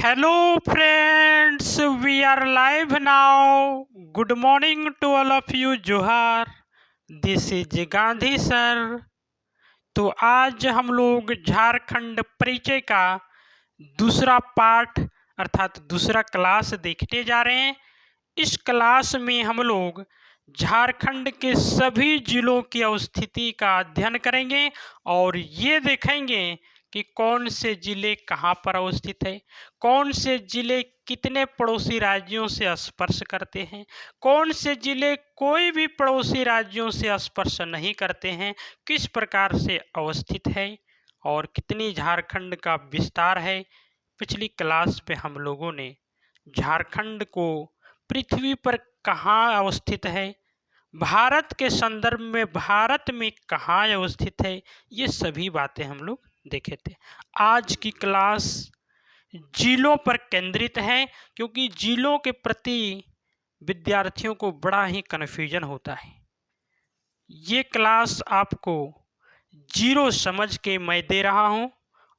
Hello, friends. We are live now. Good morning to all of you. Johar. This is Gandhi sir. तो आज हम लोग झारखंड परिचय का दूसरा पार्ट अर्थात दूसरा क्लास देखने जा रहे हैं। इस क्लास में हम लोग झारखंड के सभी जिलों की अवस्थिति का अध्ययन करेंगे और ये देखेंगे कि कौन से जिले कहाँ पर अवस्थित है, कौन से जिले कितने पड़ोसी राज्यों से स्पर्श करते हैं, कौन से जिले कोई भी पड़ोसी राज्यों से स्पर्श नहीं करते हैं, किस प्रकार से अवस्थित है और कितनी झारखंड का विस्तार है। पिछली क्लास में हम लोगों ने झारखंड को पृथ्वी पर कहाँ अवस्थित है, भारत के संदर्भ में भारत में कहाँ अवस्थित है, ये सभी बातें हम लोग देखे थे। आज की क्लास जिलों पर केंद्रित है क्योंकि जिलों के प्रति विद्यार्थियों को बड़ा ही कन्फ्यूजन होता है। ये क्लास आपको जीरो समझ के मैं दे रहा हूँ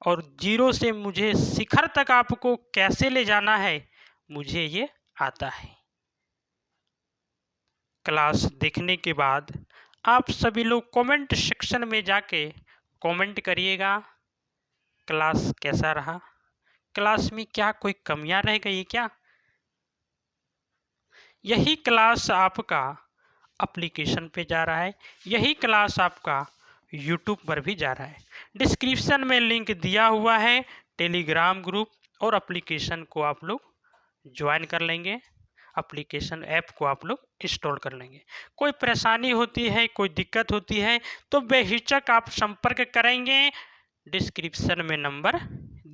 और जीरो से मुझे शिखर तक आपको कैसे ले जाना है मुझे ये आता है। क्लास देखने के बाद आप सभी लोग कमेंट सेक्शन में जाके कमेंट करिएगा क्लास कैसा रहा, क्लास में क्या कोई कमियां रह गई क्या। यही क्लास आपका एप्लीकेशन पे जा रहा है, यही क्लास आपका यूट्यूब पर भी जा रहा है। डिस्क्रिप्शन में लिंक दिया हुआ है टेलीग्राम ग्रुप और एप्लीकेशन को आप लोग ज्वाइन कर लेंगे, एप्लीकेशन ऐप को आप लोग इंस्टॉल कर लेंगे। कोई परेशानी होती है, कोई दिक्कत होती है तो बेहिचक आप संपर्क करेंगे, डिस्क्रिप्शन में नंबर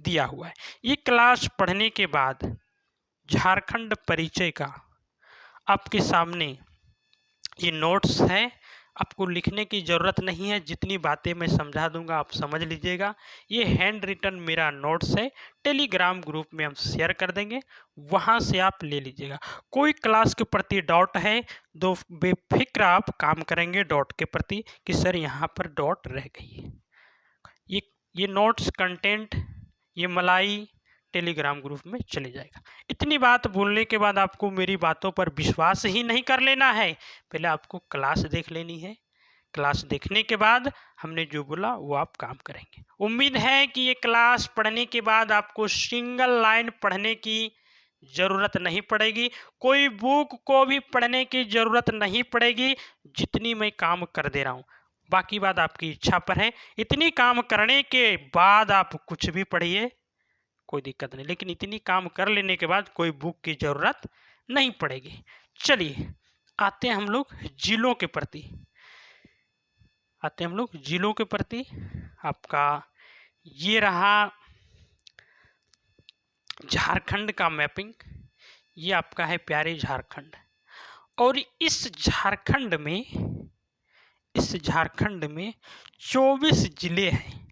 दिया हुआ है। ये क्लास पढ़ने के बाद झारखंड परिचय का आपके सामने ये नोट्स है, आपको लिखने की ज़रूरत नहीं है, जितनी बातें मैं समझा दूंगा आप समझ लीजिएगा। ये हैंड रिटन मेरा नोट्स है, टेलीग्राम ग्रुप में हम शेयर कर देंगे, वहाँ से आप ले लीजिएगा। कोई क्लास के प्रति डाउट है तो बेफिक्र आप काम करेंगे डॉट के प्रति कि सर यहाँ पर डॉट रह गई है। ये नोट्स कंटेंट ये मलाई टेलीग्राम ग्रुप में चले जाएगा। इतनी बात बोलने के बाद आपको मेरी बातों पर विश्वास ही नहीं कर लेना है, पहले आपको क्लास देख लेनी है। क्लास देखने के बाद हमने जो बोला वो आप काम करेंगे। उम्मीद है कि ये क्लास पढ़ने के बाद आपको सिंगल लाइन पढ़ने की ज़रूरत नहीं पड़ेगी, कोई बुक को भी पढ़ने की ज़रूरत नहीं पड़ेगी। जितनी मैं काम कर दे रहा हूँ, बाकी बात आपकी इच्छा पर है। इतनी काम करने के बाद आप कुछ भी पढ़िए, कोई दिक्कत नहीं, लेकिन इतनी काम कर लेने के बाद कोई बुक की ज़रूरत नहीं पड़ेगी। चलिए आते हैं हम लोग जिलों के प्रति, आपका ये रहा झारखंड का मैपिंग, ये आपका है प्यारे झारखंड। और इस झारखंड में 24 जिले हैं,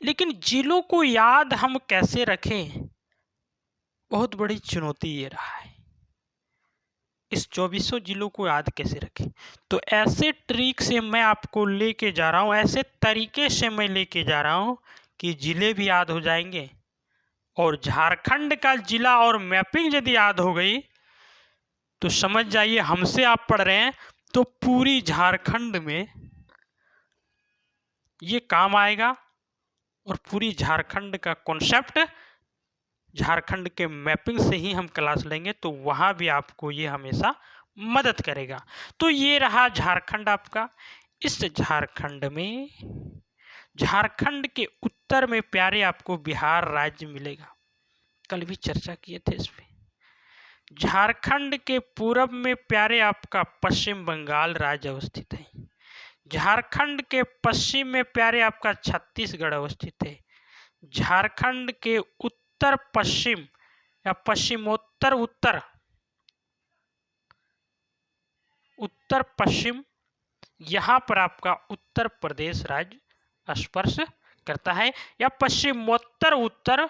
लेकिन जिलों को याद हम कैसे रखें, बहुत बड़ी चुनौती ये रहा है। इस 24 जिलों को याद कैसे रखें, तो ऐसे ट्रिक से मैं आपको लेके जा रहा हूँ, ऐसे तरीके से मैं लेके जा रहा हूँ कि जिले भी याद हो जाएंगे और झारखंड का जिला और मैपिंग यदि याद हो गई तो समझ जाइए हमसे आप पढ़ रहे हैं तो पूरी झारखंड में ये काम आएगा और पूरी झारखंड का कॉन्सेप्ट झारखंड के मैपिंग से ही हम क्लास लेंगे तो वहाँ भी आपको ये हमेशा मदद करेगा। तो ये रहा झारखंड आपका। इस झारखंड के उत्तर में प्यारे आपको बिहार राज्य मिलेगा, कल भी चर्चा किए थे इस पे। झारखंड के पूरब में प्यारे आपका पश्चिम बंगाल राज्य अवस्थित है। झारखंड के पश्चिम में प्यारे आपका छत्तीसगढ़ अवस्थित है। झारखंड के उत्तर पश्चिम या पश्चिमोत्तर उत्तर पश्चिम यहाँ पर आपका उत्तर प्रदेश राज्य स्पर्श करता है, या पश्चिमोत्तर उत्तर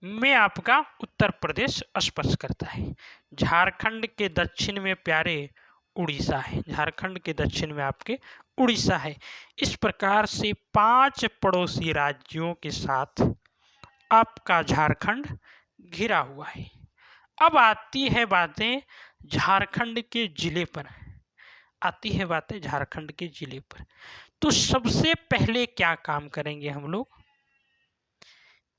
में आपका उत्तर प्रदेश स्पर्श करता है। झारखंड के दक्षिण में प्यारे उड़ीसा है, झारखंड के दक्षिण में आपके उड़ीसा है। इस प्रकार से 5 पड़ोसी राज्यों के साथ आपका झारखंड घिरा हुआ है। अब आती है बातें झारखंड के जिले पर, आती है बातें झारखंड के जिले पर। तो सबसे पहले क्या काम करेंगे हम लोग,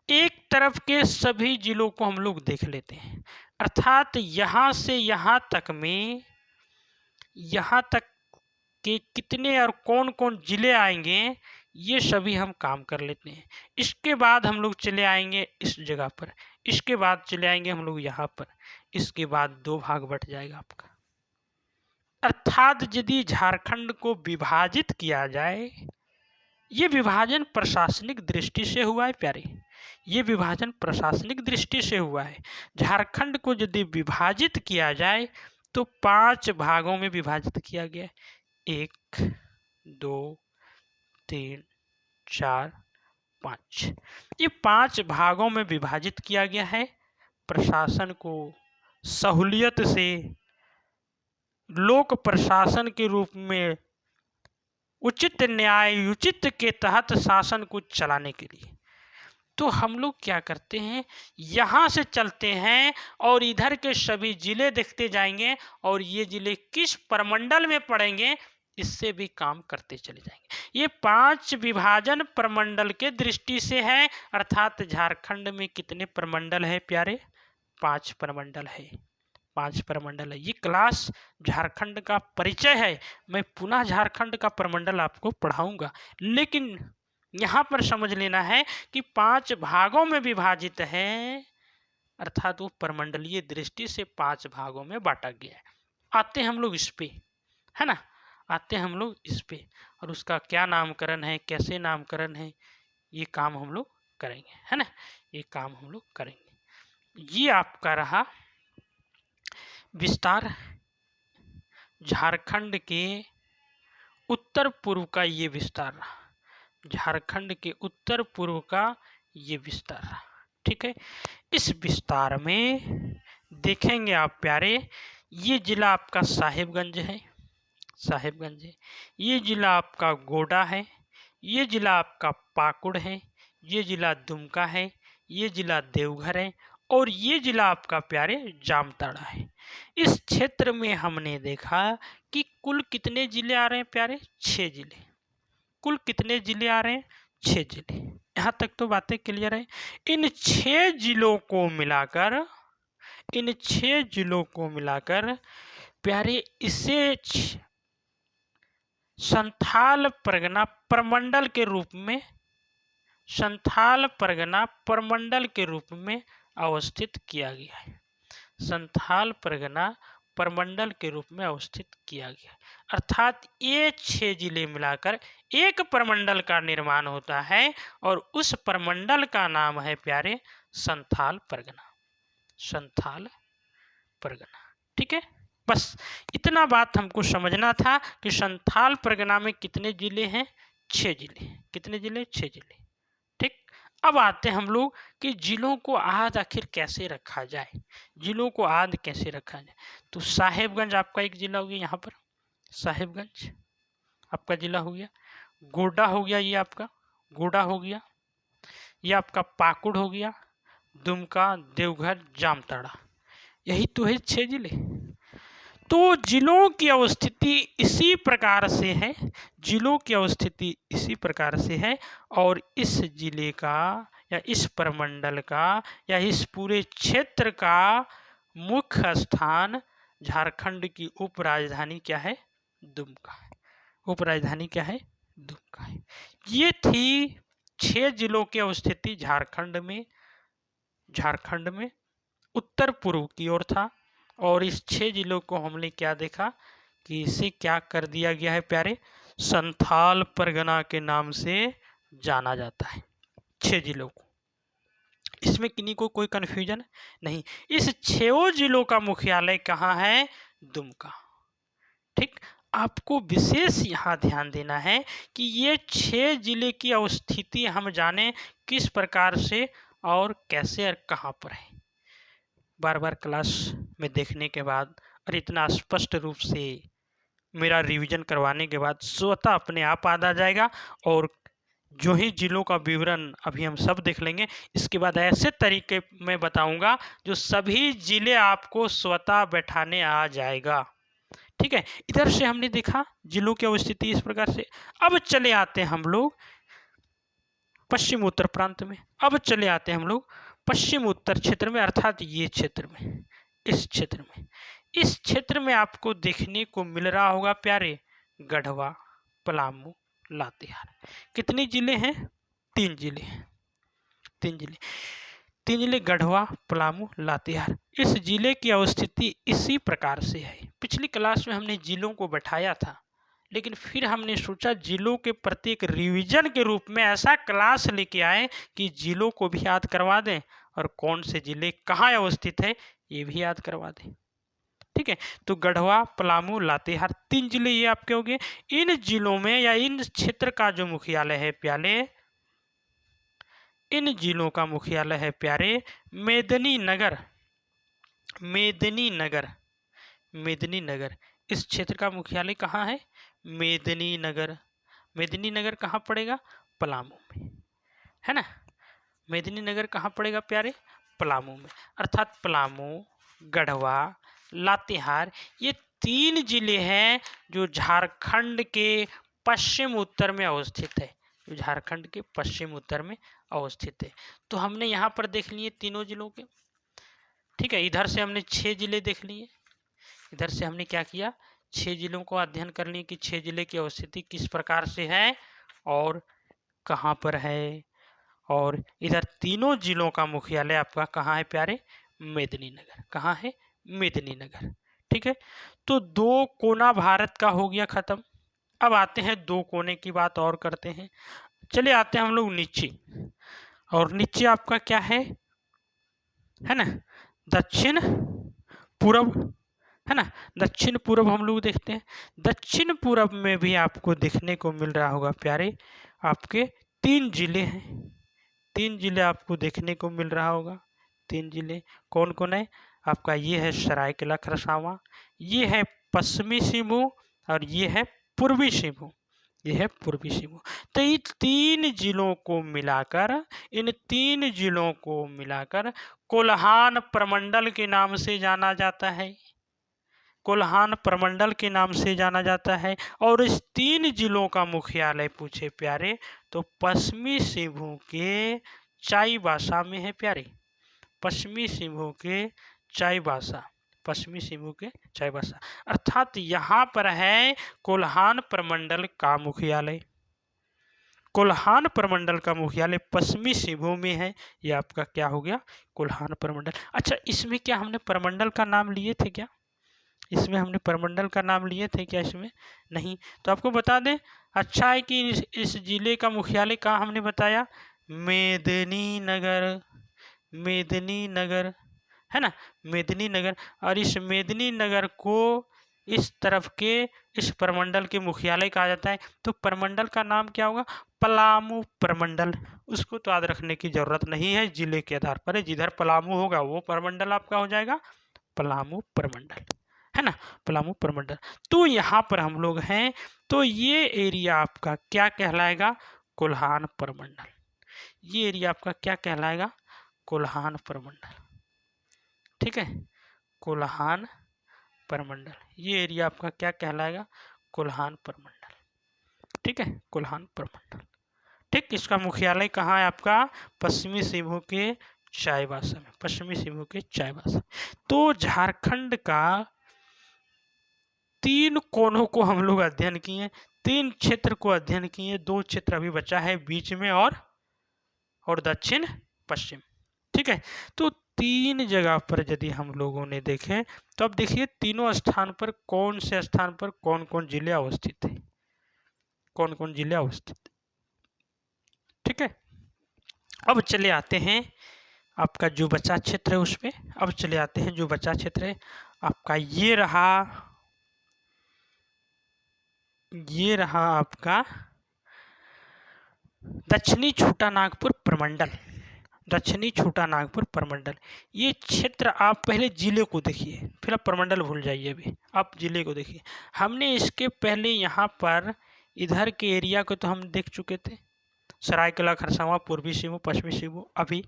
एक तरफ के सभी जिलों को हम लोग देख लेते हैं, अर्थात यहाँ से यहाँ तक में, यहाँ तक के कितने और कौन कौन जिले आएंगे ये सभी हम काम कर लेते हैं। इसके बाद हम लोग चले आएंगे इस जगह पर, इसके बाद चले आएंगे हम लोग यहाँ पर, इसके बाद दो भाग बट जाएगा आपका। अर्थात यदि झारखंड को विभाजित किया जाए, ये विभाजन प्रशासनिक दृष्टि से हुआ है प्यारे, ये विभाजन प्रशासनिक दृष्टि से हुआ है। झारखंड को यदि विभाजित किया जाए तो 5 भागों में विभाजित किया गया है। 1 2 3 4 5, ये 5 भागों में विभाजित किया गया है। प्रशासन को सहूलियत से लोक प्रशासन के रूप में उचित न्याय उचित के तहत शासन को चलाने के लिए। तो हम लोग क्या करते हैं, यहाँ से चलते हैं और इधर के सभी जिले देखते जाएंगे और ये जिले किस प्रमंडल में पड़ेंगे इससे भी काम करते चले जाएंगे। ये 5 विभाजन प्रमंडल के दृष्टि से है, अर्थात झारखंड में कितने प्रमंडल है प्यारे, 5 प्रमंडल है, 5 प्रमंडल है। ये क्लास झारखंड का परिचय है, मैं पुनः झारखंड का प्रमंडल आपको पढ़ाऊंगा, लेकिन यहाँ पर समझ लेना है कि 5 भागों में विभाजित है, अर्थात वो प्रमंडलीय दृष्टि से 5 भागों में बांटा गया है। आते हम लोग इस पे, है ना, आते हम लोग इस पे, और उसका क्या नामकरण है, कैसे नामकरण है, ये काम हम लोग करेंगे, है ना, ये काम हम लोग करेंगे। ये आपका रहा विस्तार झारखंड के उत्तर पूर्व का, ये विस्तार रहा झारखंड के उत्तर पूर्व का, ये विस्तार रहा। ठीक है, इस विस्तार में देखेंगे आप प्यारे, ये जिला आपका साहिबगंज है, साहिबगंज है, ये जिला आपका गोड्डा है, ये जिला आपका पाकुड़ है, ये जिला दुमका है, ये जिला देवघर है, और ये जिला आपका प्यारे जामताड़ा है। इस क्षेत्र में हमने देखा कि कुल कितने जिले आ रहे हैं प्यारे, 6 जिले। कुल कितने जिले आ रहे हैं, 6 जिले। यहाँ तक तो बातें क्लियर है। इन 6 जिलों को मिलाकर, इन 6 जिलों को मिलाकर प्यारे इसे संथाल परगना प्रमंडल के रूप में, संथाल परगना प्रमंडल के रूप में अवस्थित किया गया है। संथाल परगना प्रमंडल के रूप में अवस्थित किया गया, अर्थात ये 6 जिले मिलाकर एक प्रमंडल का निर्माण होता है, और उस प्रमंडल का नाम है प्यारे संथाल परगना, संथाल परगना। ठीक है, बस इतना बात हमको समझना था कि संथाल परगना में कितने जिले हैं, 6 जिले। कितने जिले, 6 जिले। ठीक, अब आते हम लोग कि जिलों को आज आखिर कैसे रखा जाए, जिलों को आज कैसे रखा जाए। तो साहेबगंज आपका एक जिला हो गया, यहाँ पर साहेबगंज आपका जिला हो गया, गोड्डा हो गया, ये आपका गोड्डा हो गया, ये आपका पाकुड़ हो गया, दुमका, देवघर, जामताड़ा, यही तो है 6 जिले। तो जिलों की अवस्थिति इसी प्रकार से है, जिलों की अवस्थिति इसी प्रकार से है, और इस जिले का या इस प्रमंडल का या इस पूरे क्षेत्र का मुख्य स्थान झारखंड की उप राजधानी क्या है, दुमका है। उप राजधानी क्या है, दुमका है। ये थी 6 जिलों की अवस्थिति झारखंड में, झारखंड में उत्तर पूर्व की ओर था, और इस 6 जिलों को हमने क्या देखा कि इसे क्या कर दिया गया है प्यारे, संथाल परगना के नाम से जाना जाता है 6 जिलों को। इसमें किन्हीं को कोई कन्फ्यूजन नहीं। इस 6 जिलों का मुख्यालय कहाँ है, दुमका। ठीक, आपको विशेष यहाँ ध्यान देना है कि ये 6 जिले की अवस्थिति हम जाने किस प्रकार से और कैसे और कहाँ पर है। बार बार क्लास में देखने के बाद और इतना स्पष्ट रूप से मेरा रिवीजन करवाने के बाद स्वतः अपने आप याद आ जाएगा, और जो ही जिलों का विवरण अभी हम सब देख लेंगे, इसके बाद ऐसे तरीके में बताऊंगा जो सभी जिले आपको स्वतः बैठाने आ जाएगा। ठीक है, इधर से हमने देखा जिलों की अवस्थिति इस प्रकार से। अब चले आते हैं हम लोग पश्चिम उत्तर प्रांत में। अब चले आते हैं हम लोग पश्चिम उत्तर क्षेत्र में, अर्थात ये क्षेत्र में, इस क्षेत्र में। इस क्षेत्र में आपको देखने को मिल रहा होगा प्यारे, गढ़वा, पलामू, लातेहार। कितने जिले हैं? 3 जिले हैं। 3 जिले, 3 जिले गढ़वा, पलामू, लातेहार। इस जिले की अवस्थिति इसी प्रकार से है। पिछली क्लास में हमने जिलों को बैठाया था, लेकिन फिर हमने सोचा जिलों के प्रति एक रिवीजन के रूप में ऐसा क्लास लेके आए कि जिलों को भी याद करवा दें और कौन से जिले कहाँ अवस्थित है ये भी याद करवा दें। ठीक है, तो गढ़वा, पलामू, लातेहार 3 जिले ये आपके हो गए। इन जिलों में या इन क्षेत्र का जो मुख्यालय है प्यारे, इन जिलों का मुख्यालय है प्यारे मेदिनीनगर। मेदिनीनगर, मेदिनीनगर। इस क्षेत्र का मुख्यालय कहाँ है? मेदिनीनगर। मेदिनीनगर कहाँ पड़ेगा? पलामू में, है ना। मेदिनीनगर कहाँ पड़ेगा प्यारे? पलामू में। अर्थात पलामू, गढ़वा, लातेहार ये 3 जिले हैं जो झारखंड के पश्चिम उत्तर में अवस्थित है, जो झारखंड के पश्चिम उत्तर में अवस्थित है। तो हमने यहाँ पर देख लिए तीनों जिलों के। ठीक है, इधर से हमने 6 जिले देख लिए। इधर से हमने क्या किया? 6 जिलों को अध्ययन कर लिए कि 6 जिले की अवस्थिति किस प्रकार से है और कहाँ पर है। और इधर तीनों जिलों का मुख्यालय आपका कहाँ है प्यारे? मेदिनीनगर। कहाँ है? मेदिनीनगर। ठीक है, तो 2 कोना भारत का हो गया खत्म। अब आते हैं 2 कोने की बात और करते हैं। चले आते हैं हम लोग नीचे, और नीचे आपका क्या है ना, दक्षिण पूर्व, है ना। दक्षिण पूर्व हम लोग देखते हैं। दक्षिण पूर्व में भी आपको देखने को मिल रहा होगा प्यारे, आपके 3 जिले हैं। 3 जिले आपको देखने को मिल रहा होगा। 3 जिले कौन कौन है आपका? ये है सरायकेला खरसावां, ये है पश्चिमी सिंहभूम और ये है पूर्वी सिंहभूम। ये है पूर्वी सिंहभूम। तो इन 3 जिलों को मिलाकर, इन 3 जिलों को मिलाकर कोल्हान प्रमंडल के नाम से जाना जाता है। कोल्हान प्रमंडल के नाम से जाना जाता है। और इस 3 जिलों का मुख्यालय पूछे प्यारे तो पश्चिमी सिंहभूम के चाईबासा में है प्यारे। पश्चिमी सिंहभूम के चाईबासा, पश्चिमी सिंहभूम के चाईबासा, अर्थात यहाँ पर है कोल्हान प्रमंडल का मुख्यालय। कोल्हान प्रमंडल का मुख्यालय पश्चिमी सिंहभूम में है। ये आपका क्या हो गया? कोल्हान प्रमंडल। अच्छा, इसमें क्या हमने प्रमंडल का नाम लिए थे क्या? इसमें हमने प्रमंडल का नाम लिए थे क्या? इसमें नहीं। तो आपको बता दें, अच्छा है कि इस जिले का मुख्यालय कहाँ हमने बताया? मेदिनीनगर। मेदिनीनगर, है ना, मेदिनीनगर। और इस मेदिनीनगर को इस तरफ के इस प्रमंडल के मुख्यालय कहा जाता है। तो प्रमंडल का नाम क्या होगा? पलामू प्रमंडल। उसको तो याद रखने की जरूरत नहीं है, जिले के आधार पर है। जिधर पलामू होगा वो प्रमंडल आपका हो जाएगा पलामू प्रमंडल, है ना, पलामू प्रमंडल। तो यहाँ पर हम लोग हैं, तो ये एरिया आपका क्या कहलाएगा? कोल्हान प्रमंडल। ये एरिया आपका क्या कहलाएगा? कोल्हान प्रमंडल। ठीक है, कोल्हान प्रमंडल। ये एरिया आपका क्या कहलाएगा? कोल्हान प्रमंडल। ठीक है, कोल्हान प्रमंडल। ठीक, इसका मुख्यालय कहाँ है आपका? पश्चिमी सिंहभूम के चाईबासा में, पश्चिमी सिंहभूम के चाईबासा। तो झारखंड का 3 कोनों को हम लोग अध्ययन किए, 3 क्षेत्र को अध्ययन किए। 2 क्षेत्र अभी बचा है बीच में और दक्षिण पश्चिम। ठीक है, तो 3 जगह पर यदि हम लोगों ने देखे तो अब देखिए तीनों स्थान पर कौन से स्थान पर कौन कौन जिले अवस्थित है, कौन कौन जिले अवस्थित। ठीक है, अब चले आते हैं आपका जो बचा क्षेत्र है उसमें। अब चले आते हैं जो बचा क्षेत्र है आपका, ये रहा आपका दक्षिणी छोटा नागपुर प्रमंडल। दक्षिणी छोटा नागपुर प्रमंडल, ये क्षेत्र आप पहले जिले को देखिए, फिर आप प्रमंडल भूल जाइए। अभी आप जिले को देखिए। हमने इसके पहले यहाँ पर इधर के एरिया को तो हम देख चुके थे, सरायकेला खरसावां, पूर्वी सिंहभूम, पश्चिमी सिंहभूम, अभी,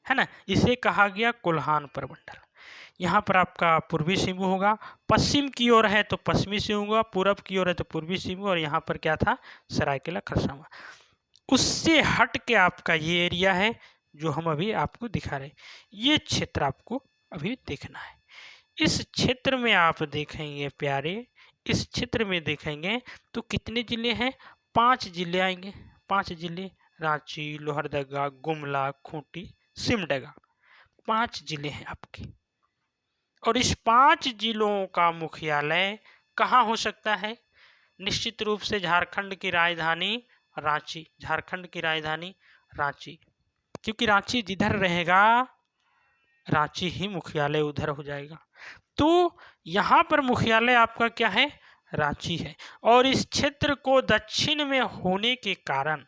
है ना, इसे कहा गया कोल्हान प्रमंडल। यहाँ पर आपका पूर्वी सिंहभूम होगा, पश्चिम की ओर है तो पश्चिमी सिंहभूम होगा, पूरब की ओर है तो पूर्वी सिंहभूम, और यहाँ पर क्या था, सरायकेला खरसावां। उससे हट के आपका ये एरिया है जो हम अभी आपको दिखा रहे हैं, ये क्षेत्र आपको अभी देखना है। इस क्षेत्र में आप देखेंगे प्यारे, इस क्षेत्र में देखेंगे तो कितने जिले हैं, 5 जिले आएंगे, 5 जिले, रांची, लोहरदगा, गुमला, खूंटी, सिमडेगा, 5 जिले हैं आपके। और इस 5 जिलों का मुख्यालय कहाँ हो सकता है, निश्चित रूप से झारखंड की राजधानी रांची, झारखंड की राजधानी रांची, क्योंकि रांची जिधर रहेगा रांची ही मुख्यालय उधर हो जाएगा। तो यहाँ पर मुख्यालय आपका क्या है, रांची है। और इस क्षेत्र को दक्षिण में होने के कारण,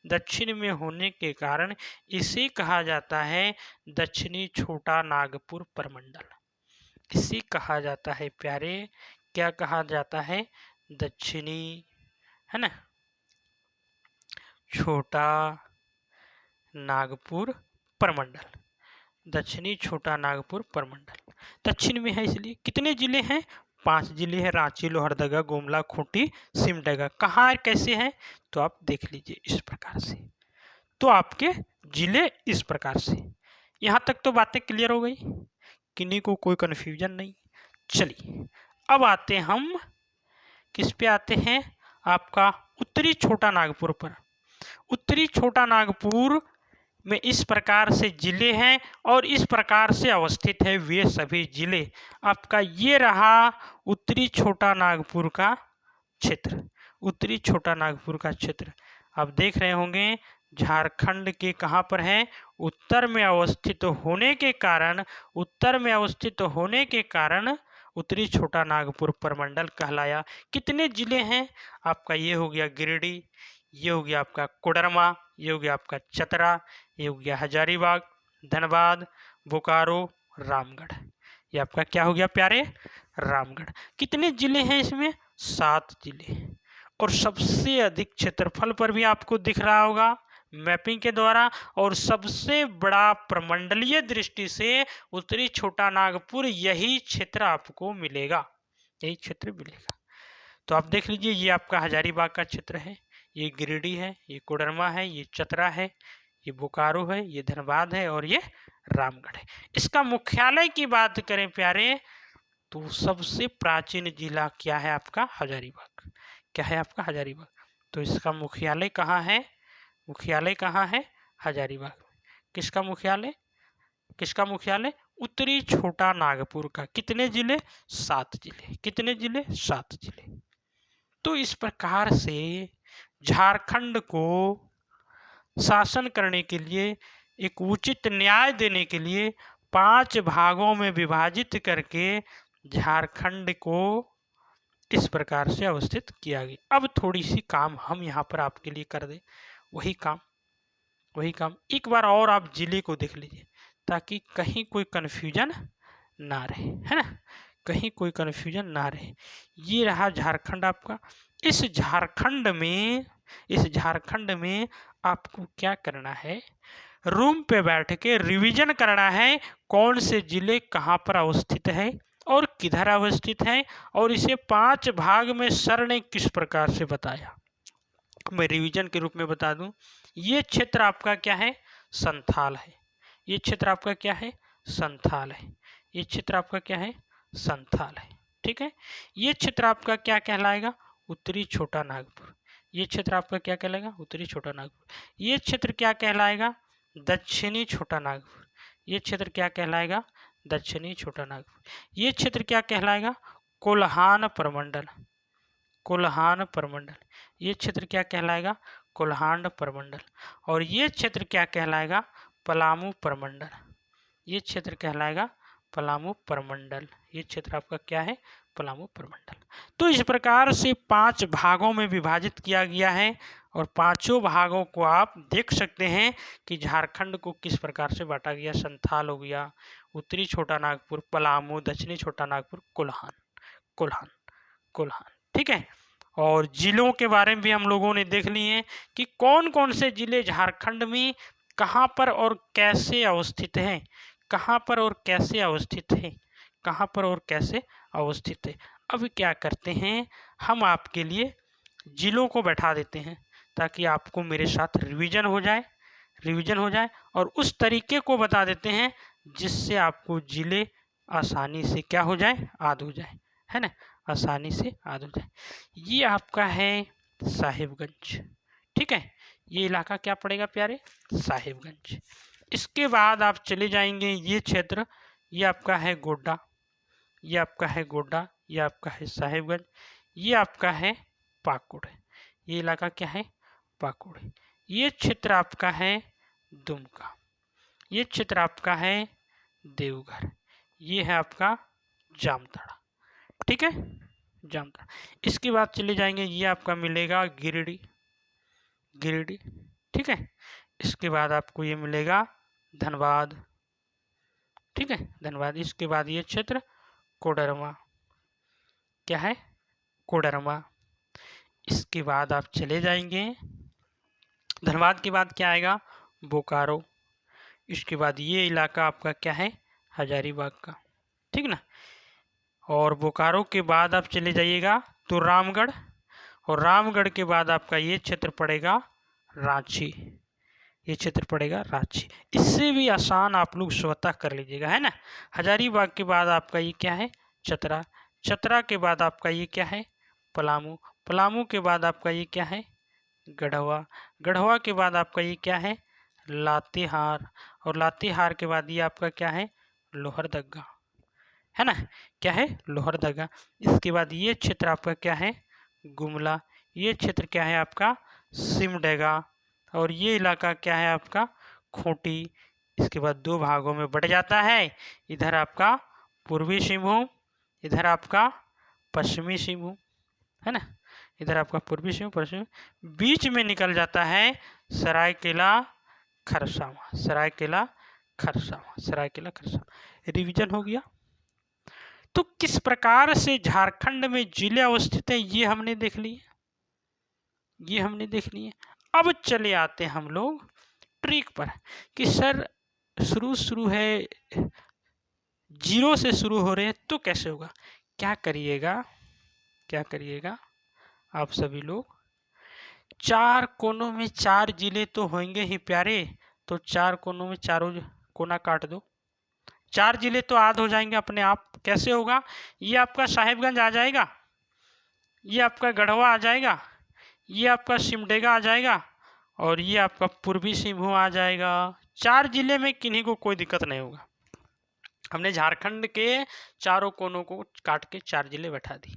दक्षिण में होने के कारण इसे कहा जाता है दक्षिणी छोटा नागपुर प्रमंडल। इसे कहा जाता है प्यारे, क्या कहा जाता है, दक्षिणी, है ना, छोटा नागपुर प्रमंडल, दक्षिणी छोटा नागपुर प्रमंडल। दक्षिण में है इसलिए। कितने जिले हैं, 5 जिले हैं, रांची, लोहरदगा, गुमला, खूंटी, सिमडेगा। कहाँ कैसे हैं तो आप देख लीजिए इस प्रकार से। तो आपके जिले इस प्रकार से। यहाँ तक तो बातें क्लियर हो गई, किन्हीं को कोई कन्फ्यूजन नहीं। चलिए अब आते हम किस पे आते हैं, आपका उत्तरी छोटा नागपुर पर। उत्तरी छोटा नागपुर में इस प्रकार से जिले हैं और इस प्रकार से अवस्थित है वे सभी जिले। आपका ये रहा उत्तरी छोटा नागपुर का क्षेत्र, उत्तरी छोटा नागपुर का क्षेत्र। आप देख रहे होंगे झारखंड के कहाँ पर है, उत्तर में अवस्थित होने के कारण, उत्तर में अवस्थित होने के कारण उत्तरी छोटा नागपुर प्रमंडल कहलाया। कितने जिले हैं, आपका ये हो गया गिरिडीह, ये हो गया आपका कोडरमा, ये हो गया आपका चतरा, ये हो गया हजारीबाग, धनबाद, बोकारो, रामगढ़। ये आपका क्या हो गया प्यारे, रामगढ़। कितने जिले हैं इसमें, 7 जिले। और सबसे अधिक क्षेत्रफल पर भी आपको दिख रहा होगा मैपिंग के द्वारा, और सबसे बड़ा प्रमंडलीय दृष्टि से उत्तरी छोटा नागपुर, यही क्षेत्र आपको मिलेगा, यही क्षेत्र मिलेगा। तो आप देख लीजिए, ये आपका हजारीबाग का क्षेत्र है, ये गिरिडीह है, ये कोडरमा है, ये चतरा है, ये बोकारो है, ये धनबाद है, और ये रामगढ़ है। इसका मुख्यालय की बात करें प्यारे तो सबसे प्राचीन जिला क्या है आपका, हजारीबाग। क्या है आपका, हजारीबाग। तो इसका मुख्यालय कहाँ है, मुख्यालय कहाँ है, हजारीबाग। किसका मुख्यालय, किसका मुख्यालय, उत्तरी छोटा नागपुर का। कितने जिले, 7 जिले। कितने जिले, 7 जिले। तो इस प्रकार से झारखंड को शासन करने के लिए, एक उचित न्याय देने के लिए 5 भागों में विभाजित करके झारखंड को इस प्रकार से अवस्थित किया गया। अब थोड़ी सी काम हम यहाँ पर आपके लिए कर दें, वही काम एक बार और आप जिले को देख लीजिए, ताकि कहीं कोई कन्फ्यूजन ना रहे, है ना, कहीं कोई कन्फ्यूजन ना रहे। ये रहा झारखंड आपका। इस झारखंड में आपको क्या करना है, रूम पे बैठ के रिवीजन करना है, कौन से जिले कहाँ पर अवस्थित है और किधर अवस्थित है, और इसे 5 भाग में सर ने किस प्रकार से बताया। मैं रिवीजन के रूप में बता दूं, ये क्षेत्र आपका क्या है, संथाल है। ये क्षेत्र आपका क्या है, संथाल है। ये क्षेत्र आपका क्या है, संथाल है। ठीक है, ये क्षेत्र आपका क्या कहलाएगा, उत्तरी छोटा नागपुर। ये क्षेत्र आपका क्या कहलाएगा, उत्तरी छोटा नागपुर। ये क्षेत्र क्या कहलाएगा, दक्षिणी छोटा नागपुर। ये क्षेत्र क्या कहलाएगा, दक्षिणी छोटा नागपुर। ये क्षेत्र क्या कहलाएगा, कोल्हान प्रमंडल। कोल्हान प्रमंडल। ये क्षेत्र क्या कहलाएगा, कोल्हान प्रमंडल। और ये क्षेत्र क्या कहलाएगा, पलामू प्रमंडल। ये क्षेत्र कहलाएगा पलामू प्रमंडल। ये क्षेत्र आपका क्या है, पलामू प्रमंडल। तो इस प्रकार से 5 भागों में विभाजित किया गया है, और पांचों भागों को आप देख सकते हैं कि झारखंड को किस प्रकार से बांटा गया। संथाल हो गया, उत्तरी छोटा नागपुर, पलामू, दक्षिणी छोटा नागपुर, कोल्हान। कोल्हान, कोल्हान। ठीक है, और जिलों के बारे में भी हम लोगों ने देख लिए हैं कि कौन कौन से जिले झारखंड में कहाँ पर और कैसे अवस्थित हैं, कहाँ पर और कैसे अवस्थित हैं, कहाँ पर और कैसे अवस्थित है। अब क्या करते हैं, हम आपके लिए जिलों को बैठा देते हैं ताकि आपको मेरे साथ रिवीजन हो जाए और उस तरीके को बता देते हैं जिससे आपको जिले आसानी से क्या हो जाए, याद हो जाए, है ना, आसानी से याद हो जाए। ये आपका है साहिबगंज, ठीक है, ये इलाका क्या पड़ेगा प्यारे, साहिबगंज। इसके बाद आप चले जाएंगे ये क्षेत्र, ये आपका है गोड्डा, ये आपका है गोड्डा, ये आपका है साहिबगंज, ये आपका है पाकुड़, ये इलाका क्या है, पाकुड़। ये क्षेत्र आपका है दुमका, ये क्षेत्र आपका है देवघर, ये है आपका जामताड़ा, ठीक है, जामताड़ा। इसके बाद चले जाएंगे, ये आपका मिलेगा गिरिडीह, ठीक है। इसके बाद आपको ये मिलेगा धनबाद, ठीक है, धनबाद। इसके बाद ये क्षेत्र कोडरमा, क्या है, कोडरमा। इसके बाद आप चले जाएंगे, धनबाद के बाद क्या आएगा, बोकारो। इसके बाद ये इलाका आपका क्या है, हजारीबाग का, ठीक ना। और बोकारो के बाद आप चले जाइएगा तो रामगढ़, और रामगढ़ के बाद आपका ये क्षेत्र पड़ेगा रांची, ये क्षेत्र पड़ेगा रांची। इससे भी आसान आप लोग स्वतः कर लीजिएगा, है ना। हजारीबाग के बाद आपका ये क्या है, चतरा, चतरा के बाद आपका ये क्या है, पलामू, पलामू के बाद आपका ये क्या है, गढ़वा, गढ़वा के बाद आपका ये क्या है, लातेहार, और लातेहार के बाद ये आपका क्या है, लोहरदगा, है ना, क्या है, लोहरदगा। इसके बाद ये क्षेत्र आपका क्या है, गुमला, ये क्षेत्र क्या है आपका, सिमडेगा, और ये इलाका क्या है आपका, खूंटी। इसके बाद दो भागों में बट जाता है, इधर आपका पूर्वी सिंहभूम, इधर आपका पश्चिमी सिंहभूम, है ना, इधर आपका पूर्वी सिंहभूम, पश्चिम, बीच में निकल जाता है सरायकेला खरसावां, सरायकेला खरसावां, सरायकेला खरसावां। रिवीजन हो गया। तो किस प्रकार से झारखंड में जिले अवस्थित हैं ये हमने देख लिए, ये हमने देख लिए। अब चले आते हैं हम लोग ट्रिक पर कि सर शुरू है, जीरो से शुरू हो रहे हैं तो कैसे होगा। क्या करिएगा, क्या करिएगा आप सभी लोग, चार कोनों में चार जिले तो होंगे ही प्यारे, तो चार कोनों में चारों कोना काट दो, चार जिले तो याद हो जाएंगे अपने आप। कैसे होगा, ये आपका साहिबगंज आ जाएगा, ये आपका गढ़वा आ जाएगा, ये आपका सिमडेगा आ जाएगा, और ये आपका पूर्वी सिंहभूम आ जाएगा। चार जिले में किन्हीं को कोई दिक्कत नहीं होगा। हमने झारखंड के चारों कोनों को काट के चार जिले बैठा दी।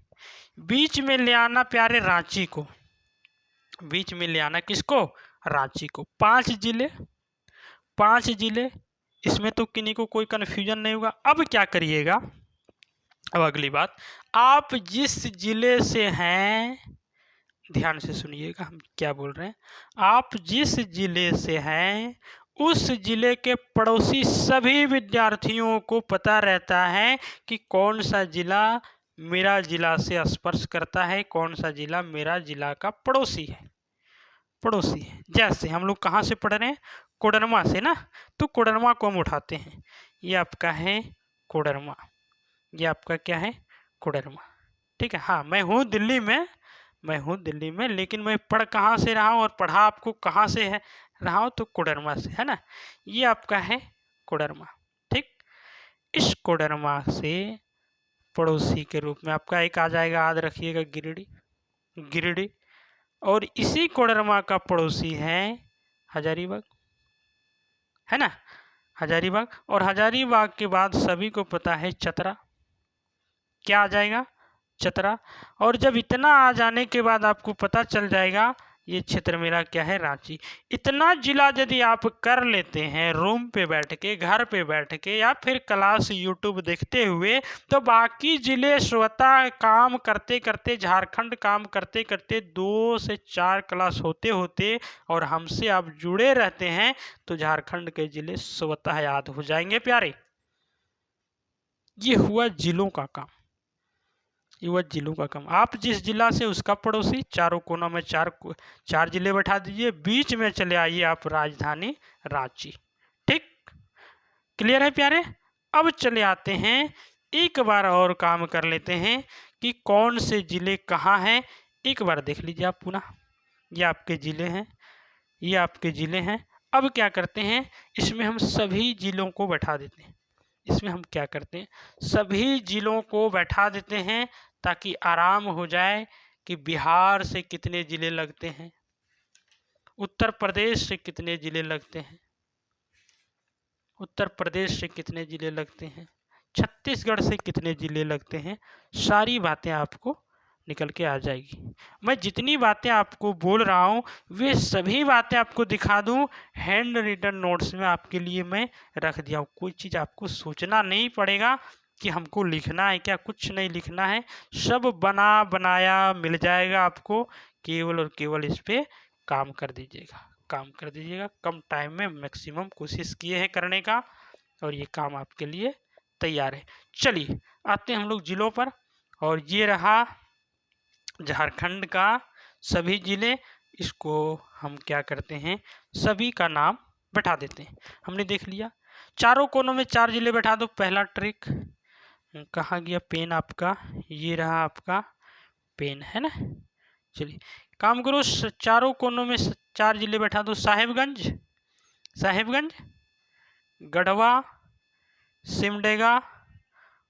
बीच में ले आना प्यारे रांची को, बीच में ले आना किसको, रांची को। पांच जिले, पांच जिले, इसमें तो किन्हीं को कोई कन्फ्यूजन नहीं होगा। अब क्या करिएगा, अब अगली बात, आप जिस जिले से हैं, ध्यान से सुनिएगा हम क्या बोल रहे हैं। आप जिस जिले से हैं उस जिले के पड़ोसी सभी विद्यार्थियों को पता रहता है कि कौन सा जिला मेरा जिला से स्पर्श करता है, कौन सा जिला मेरा जिला का पड़ोसी है, पड़ोसी है। जैसे हम लोग कहाँ से पढ़ रहे हैं, कोडरमा से ना, तो कोडरमा को हम उठाते हैं, ये आपका है कोडरमा, ये आपका क्या है, कोडरमा, ठीक है। हाँ, मैं हूँ दिल्ली में, मैं हूँ दिल्ली में, लेकिन मैं पढ़ कहाँ से रहा हूँ और पढ़ा आपको कहाँ से है रहा हूँ, तो कोडरमा से, है ना। ये आपका है कोडरमा, ठीक। इस कोडरमा से पड़ोसी के रूप में आपका एक आ जाएगा, याद रखिएगा, गिरिडीह, गिरिडीह। और इसी कोडरमा का पड़ोसी है हजारीबाग, है ना, हजारीबाग। और हजारीबाग के बाद सभी को पता है चतरा, क्या आ जाएगा, चतरा। और जब इतना आ जाने के बाद आपको पता चल जाएगा ये क्षेत्र मेरा क्या है, रांची। इतना जिला यदि आप कर लेते हैं रूम पे बैठ के, घर पे बैठ के, या फिर क्लास यूट्यूब देखते हुए, तो बाकी जिले स्वतः काम करते करते, झारखंड काम करते करते 2 से 4 क्लास होते होते और हमसे आप जुड़े रहते हैं, तो झारखंड के जिले स्वतः याद हो जाएंगे प्यारे। ये हुआ जिलों का काम, युवत जिलों का क्रम। आप जिस जिला से उसका पड़ोसी, चारों कोनों में चार जिले बैठा दीजिए, बीच में चले आइए आप राजधानी रांची। ठीक, क्लियर है प्यारे। अब चले आते हैं, एक बार और काम कर लेते हैं कि कौन से जिले कहाँ हैं। एक बार देख लीजिए आप पुनः, ये आपके जिले हैं, ये आपके जिले हैं। अब क्या करते हैं, इसमें हम सभी जिलों को बैठा देते हैं। इसमें हम क्या करते हैं, सभी जिलों को बैठा देते हैं ताकि आराम हो जाए कि बिहार से कितने जिले लगते हैं, उत्तर प्रदेश से कितने जिले लगते हैं, उत्तर प्रदेश से कितने जिले लगते हैं, छत्तीसगढ़ से कितने जिले लगते हैं। सारी बातें आपको निकल के आ जाएगी। मैं जितनी बातें आपको बोल रहा हूँ वे सभी बातें आपको दिखा दूँ, हैंड रिटन नोट्स में आपके लिए मैं रख दिया हूँ। कोई चीज़ आपको सोचना नहीं पड़ेगा कि हमको लिखना है क्या, कुछ नहीं लिखना है, सब बना बनाया मिल जाएगा आपको। केवल और केवल इस पर काम कर दीजिएगा, काम कर दीजिएगा। कम टाइम में मैक्सिमम कोशिश किए हैं करने का और ये काम आपके लिए तैयार है। चलिए आते हैं हम लोग जिलों पर, और ये रहा झारखंड का सभी जिले। इसको हम क्या करते हैं, सभी का नाम बैठा देते हैं। हमने देख लिया, चारों कोनों में चार जिले बैठा दो। पहला ट्रिक, कहाँ गया पेन आपका, ये रहा आपका पेन, है ना। चलिए काम करो, चारों कोनों में चार जिले बैठा दो। साहेबगंज, साहेबगंज, गढ़वा, सिमडेगा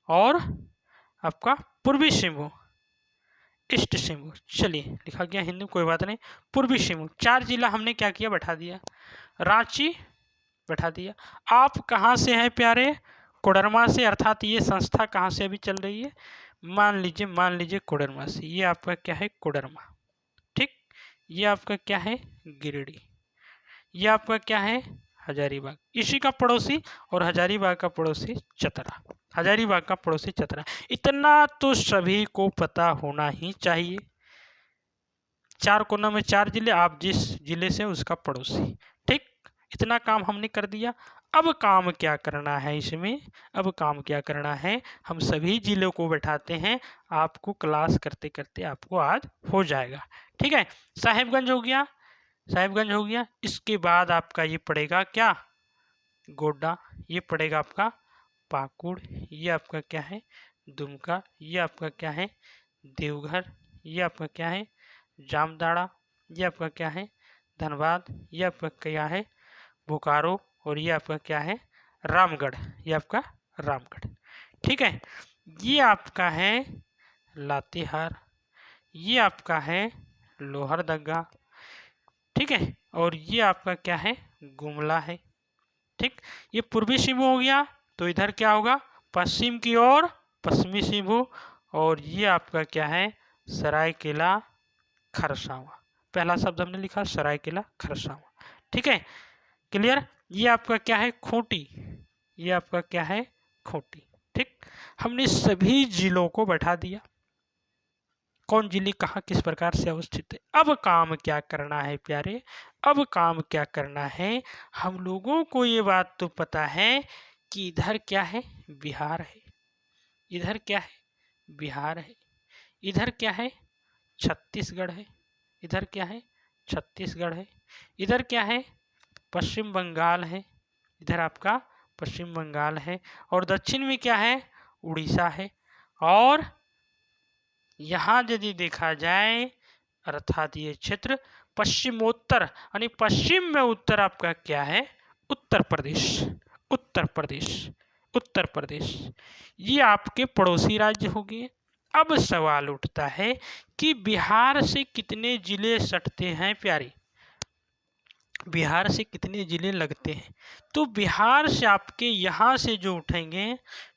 और आपका पूर्वी सिंहभूम, ईस्ट सिंहभूम। चलिए लिखा गया हिंदी, कोई बात नहीं। पूर्वी सिंहभूम, चार जिला हमने क्या किया, बैठा दिया। रांची बैठा दिया। आप कहाँ से हैं प्यारे, कोडरमा से, अर्थात ये संस्था कहाँ से अभी चल रही है, मान लीजिए कोडरमा से। ये आपका क्या है, कोडरमा। ठीक, ये आपका क्या है, गिरिडीह। ये आपका क्या है, हजारीबाग। इसी का पड़ोसी और हजारीबाग का पड़ोसी चतरा, हजारीबाग का पड़ोसी चतरा। इतना तो सभी को पता होना ही चाहिए। चार कोना में चार जिले, आप जिस जिले से उसका पड़ोसी। ठीक, इतना काम हमने कर दिया। अब काम क्या करना है इसमें, अब काम क्या करना है, हम सभी जिलों को बैठाते हैं। आपको क्लास करते करते आपको आज हो जाएगा। ठीक है, साहेबगंज हो गया, साहेबगंज हो गया। इसके बाद आपका ये पड़ेगा क्या, गोड्डा। ये पड़ेगा आपका पाकुड़। ये आपका क्या है, दुमका। ये आपका क्या है, देवघर। ये आपका क्या है, जामताड़ा। ये आपका क्या है, धनबाद। ये आपका क्या है, बोकारो। और ये आपका क्या है, रामगढ़। ये आपका रामगढ़। ठीक है, ये आपका है लातेहार। ये आपका है लोहरदगा। ठीक है, और ये आपका क्या है, गुमला है। ठीक, ये पूर्वी सिंहभूम हो गया। तो इधर क्या होगा, पश्चिम की ओर पश्चिमी सिंहभूम। और ये आपका क्या है, सरायकेला खरसावां। पहला शब्द हमने लिखा सरायकेला खरसावां। ठीक है, क्लियर। ये आपका क्या है, खूंटी। ये आपका क्या है, खूंटी। ठीक, हमने सभी जिलों को बैठा दिया, कौन जिले कहाँ किस प्रकार से अवस्थित है। अब काम क्या करना है प्यारे, अब काम क्या करना है, हम लोगों को ये बात तो पता है कि इधर क्या है, बिहार है। इधर क्या है, बिहार है। इधर क्या है, छत्तीसगढ़ है। इधर क्या है, छत्तीसगढ़ है। इधर क्या है, पश्चिम बंगाल है। इधर आपका पश्चिम बंगाल है। और दक्षिण में क्या है, उड़ीसा है। और यहाँ यदि देखा जाए अर्थात ये क्षेत्र पश्चिमोत्तर, यानी पश्चिम में उत्तर आपका क्या है, उत्तर प्रदेश। उत्तर प्रदेश, उत्तर प्रदेश, ये आपके पड़ोसी राज्य हो गए। अब सवाल उठता है कि बिहार से कितने जिले सटते हैं प्यारे, बिहार से कितने जिले लगते हैं। तो बिहार से आपके यहाँ से जो उठेंगे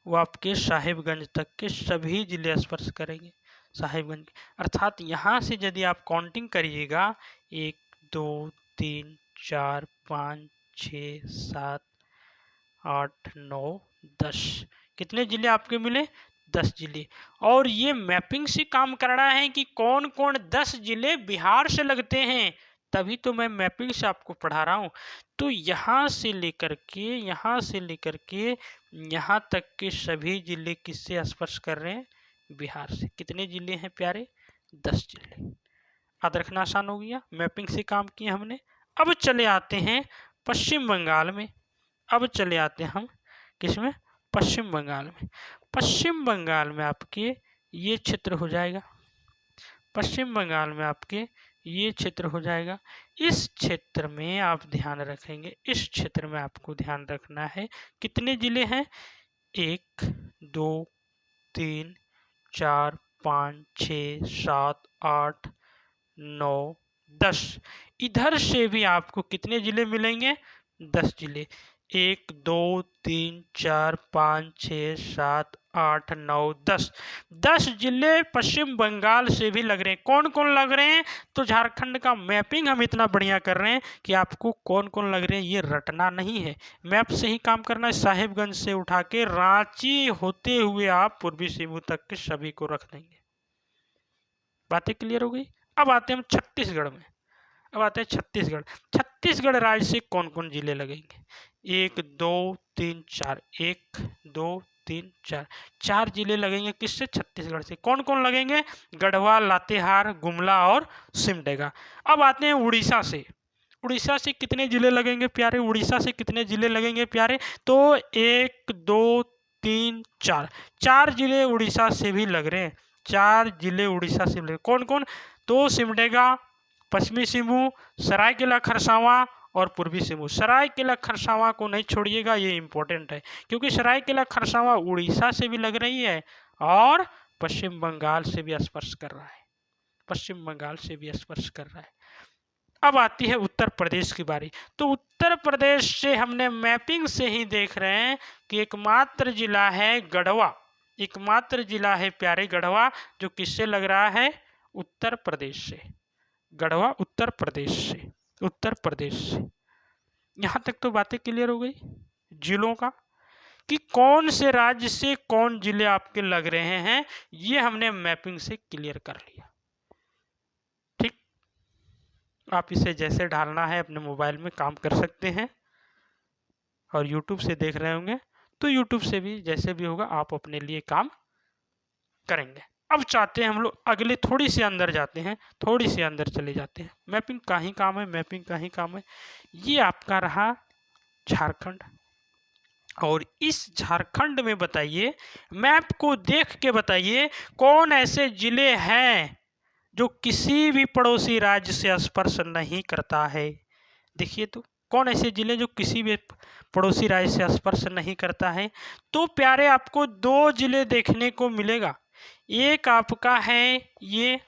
वो आपके साहिबगंज तक के सभी जिले स्पर्श करेंगे। साहिबगंज अर्थात यहाँ से यदि आप काउंटिंग करिएगा 1 2 3 4 5 6 7 8 9 10, कितने जिले आपके मिले, 10 जिले। और ये मैपिंग से काम करना है कि कौन कौन 10 जिले बिहार से लगते हैं, तभी तो मैं मैपिंग से आपको पढ़ा रहा हूँ। तो यहाँ से लेकर के यहाँ से लेकर के यहाँ तक के सभी जिले किससे स्पर्श कर रहे हैं, बिहार से। कितने जिले हैं प्यारे? 10 जिले। याद रखना आसान हो गया, मैपिंग से काम किया हमने। अब चले आते हैं पश्चिम बंगाल में। अब चले आते हैं हम किसमें? पश्चिम बंगाल में। पश्चिम बंगाल में आपके ये क्षेत्र हो जाएगा, पश्चिम बंगाल में आपके ये क्षेत्र हो जाएगा। इस क्षेत्र में आप ध्यान रखेंगे, इस क्षेत्र में आपको ध्यान रखना है कितने जिले हैं? 1 2 3 4 5 6 7 8 9 10। इधर से भी आपको कितने जिले मिलेंगे? 10 जिले। 1 2 3 4 5 6 7 8 9 10। 10 जिले पश्चिम बंगाल से भी लग रहे हैं। कौन कौन लग रहे हैं? तो झारखंड का मैपिंग हम इतना बढ़िया कर रहे हैं कि आपको कौन कौन लग रहे हैं ये रटना नहीं है, मैप से ही काम करना है। साहेबगंज से उठा के रांची होते हुए आप पूर्वी सिंहभूम तक के सभी को रख देंगे। बातें क्लियर हो गई। अब आते हैं हम छत्तीसगढ़ में। अब आते हैं छत्तीसगढ़। छत्तीसगढ़ राज्य से कौन कौन जिले लगेंगे? 1 2 3 4, 1 2 3 4, 4 जिले लगेंगे। किससे? छत्तीसगढ़ से। कौन कौन लगेंगे? गढ़वा, लातेहार, गुमला और सिमडेगा। अब आते हैं उड़ीसा से। उड़ीसा से कितने जिले लगेंगे प्यारे? उड़ीसा से कितने जिले लगेंगे प्यारे? तो 1 2 3 4, 4 जिले उड़ीसा से भी लग रहे हैं। 4 जिले उड़ीसा से लग रहे। कौन कौन? तो सिमडेगा, पश्चिमी सिंहभूम, सरायकेला खरसावां और पूर्वी सिंहभूम। सरायकेला खरसावां को नहीं छोड़िएगा, ये इंपॉर्टेंट है क्योंकि सरायकेला खरसावां उड़ीसा से भी लग रही है और पश्चिम बंगाल से भी स्पर्श कर रहा है, पश्चिम बंगाल से भी स्पर्श कर रहा है। अब आती है उत्तर प्रदेश की बारी। तो उत्तर प्रदेश से हमने मैपिंग से ही देख रहे हैं कि एकमात्र जिला है गढ़वा, एकमात्र जिला है प्यारे गढ़वा, जो किससे लग रहा है? उत्तर प्रदेश से। गढ़वा उत्तर प्रदेश से, उत्तर प्रदेश से। यहां तक तो बातें क्लियर हो गई जिलों का कि कौन से राज्य से कौन जिले आपके लग रहे हैं, ये हमने मैपिंग से क्लियर कर लिया। ठीक, आप इसे जैसे डालना है अपने मोबाइल में काम कर सकते हैं, और YouTube से देख रहे होंगे तो YouTube से भी जैसे भी होगा आप अपने लिए काम करेंगे। अब चाहते हैं हम लोग अगले थोड़ी सी अंदर जाते हैं, थोड़ी सी अंदर चले जाते हैं। मैपिंग का ही काम है, मैपिंग का ही काम है। ये आपका रहा झारखंड, और इस झारखंड में बताइए, मैप को देख के बताइए कौन ऐसे जिले हैं जो किसी भी पड़ोसी राज्य से स्पर्श नहीं करता है। देखिए तो कौन ऐसे जिले जो किसी भी पड़ोसी राज्य से स्पर्श नहीं करता है। तो प्यारे आपको 2 जिले देखने को मिलेगा। एक आपका है ये,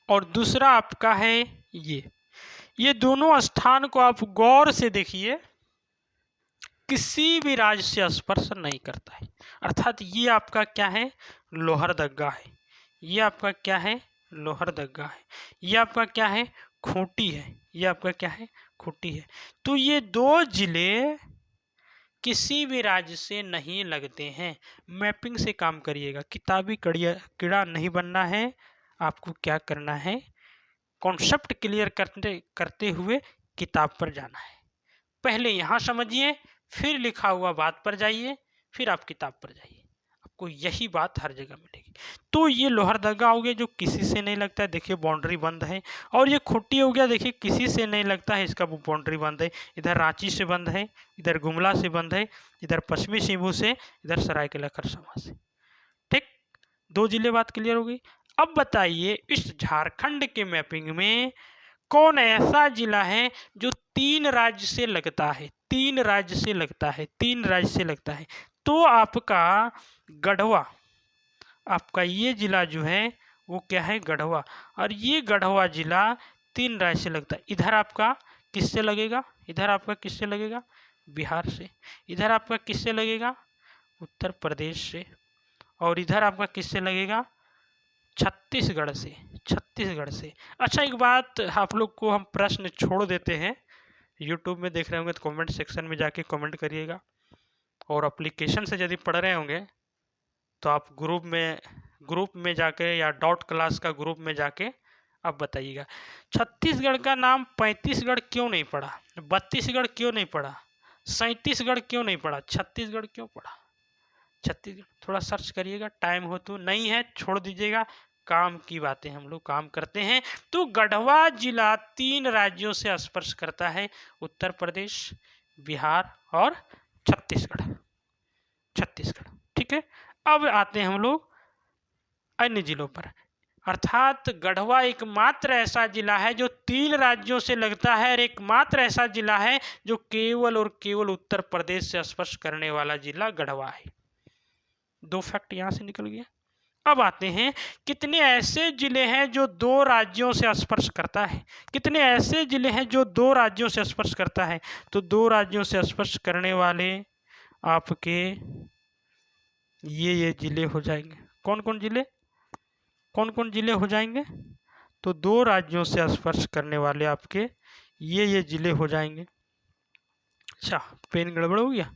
और दूसरा आपका है ये दोनों स्थान को आप गौर से देखिए, किसी भी राज्य से स्पर्श नहीं करता है। अर्थात ये आपका क्या है? लोहरदग्गा है। ये आपका क्या है? लोहरदग्गा है। ये आपका क्या है? खूंटी है। ये आपका क्या है? खूंटी है। तो ये 2 जिले किसी भी राज्य से नहीं लगते हैं। मैपिंग से काम करिएगा, किताबी कीड़ा नहीं बनना है। आपको क्या करना है? कॉन्सेप्ट क्लियर करते हुए किताब पर जाना है। पहले यहाँ समझिए, फिर लिखा हुआ बात पर जाइए, फिर आप किताब पर जाइए, आपको यही बात हर जगह मिलेगी। तो ये लोहरदगा हो गया जो किसी से नहीं लगता है, देखिए बाउंड्री बंद है। और ये खूंटी हो गया, देखिए किसी से नहीं लगता है, इसका वो बाउंड्री बंद है। इधर रांची से बंद है, इधर गुमला से बंद है, इधर पश्चिमी सिंहभूम से, इधर सरायकेला खरसावां से। ठीक, 2 जिले बात क्लियर हो गई। अब बताइए इस झारखंड के मैपिंग में कौन ऐसा जिला है जो 3 राज्य से लगता है? 3 राज्य से लगता है, 3 राज्य से लगता है। तो आपका गढ़वा, आपका ये जिला जो है वो क्या है? गढ़वा। और ये गढ़वा जिला 3 राज्य से लगता है। इधर आपका किससे लगेगा? इधर आपका किससे लगेगा? बिहार से। इधर आपका किससे लगेगा? उत्तर प्रदेश से। और इधर आपका किससे लगेगा? छत्तीसगढ़ से, छत्तीसगढ़ से। अच्छा, एक बात आप लोग को हम प्रश्न छोड़ देते हैं। यूट्यूब में देख रहे होंगे तो कमेंट सेक्शन में जाके कमेंट करिएगा, और एप्लीकेशन से यदि पढ़ रहे होंगे तो आप ग्रुप में जाके या डॉट क्लास का ग्रुप में जाके अब बताइएगा, छत्तीसगढ़ का नाम 35गढ़ क्यों नहीं पड़ा? 32गढ़ क्यों नहीं पड़ा? 37गढ़ क्यों नहीं पड़ा? छत्तीसगढ़ क्यों पड़ा? छत्तीसगढ़, थोड़ा सर्च करिएगा, टाइम हो तो, नहीं है छोड़ दीजिएगा, काम की बातें हम लोग काम करते हैं। तो गढ़वा जिला 3 राज्यों से स्पर्श करता है, उत्तर प्रदेश, बिहार और छत्तीसगढ़। छत्तीसगढ़, ठीक है। अब आते हैं हम लोग अन्य जिलों पर, अर्थात गढ़वा एकमात्र ऐसा जिला है जो 3 राज्यों से लगता है और एकमात्र ऐसा जिला है जो केवल और केवल उत्तर प्रदेश से स्पर्श करने वाला जिला गढ़वा है। 2 फैक्ट यहां से निकल गया। अब आते हैं कितने ऐसे जिले हैं जो 2 राज्यों से स्पर्श करता है। कितने ऐसे जिले हैं जो 2 राज्यों से स्पर्श करता है, तो 2 राज्यों से स्पर्श करने वाले आपके ये जिले हो जाएंगे। कौन कौन जिले, कौन कौन जिले हो जाएंगे, तो 2 राज्यों से स्पर्श करने वाले आपके ये जिले हो जाएंगे। अच्छा, पेन गड़बड़ हो गया,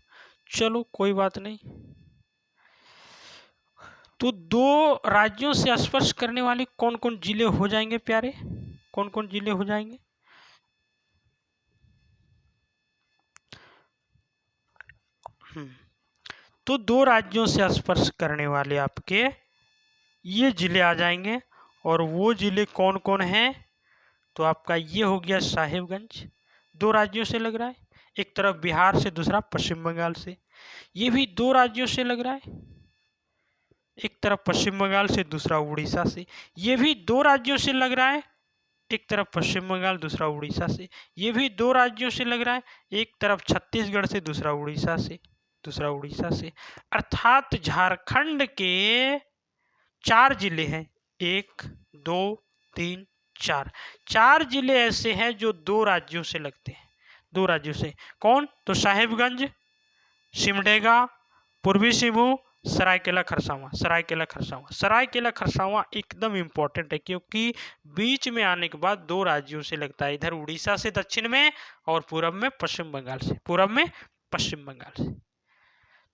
चलो कोई बात नहीं। तो 2 राज्यों से स्पर्श करने वाले कौन कौन जिले हो जाएंगे प्यारे, कौन कौन जिले हो जाएंगे, तो 2 राज्यों से स्पर्श करने वाले आपके ये जिले आ जाएंगे। और वो जिले कौन कौन हैं, तो आपका ये हो गया साहिबगंज, 2 राज्यों से लग रहा है, एक तरफ बिहार से दूसरा पश्चिम बंगाल से। ये भी 2 राज्यों से लग रहा है, एक तरफ पश्चिम बंगाल से दूसरा उड़ीसा से। ये भी 2 राज्यों से लग रहा है, एक तरफ पश्चिम बंगाल दूसरा उड़ीसा से। ये भी 2 राज्यों से लग रहा है, एक तरफ छत्तीसगढ़ से दूसरा उड़ीसा से, दूसरा उड़ीसा से। अर्थात झारखंड के 4 जिले हैं, 1 2 3 4, 4 जिले ऐसे हैं जो 2 राज्यों से लगते हैं, 2 राज्यों से। कौन, तो साहिबगंज, सिमडेगा, पूर्वी सिंहभूम, सरायकेला खरसावां। सरायकेला खरसावां, सरायकेला खरसावां एकदम इंपॉर्टेंट है, क्योंकि बीच में आने के बाद 2 राज्यों से लगता है, इधर उड़ीसा से दक्षिण में और पूरब में पश्चिम बंगाल से, पूरब में पश्चिम बंगाल से।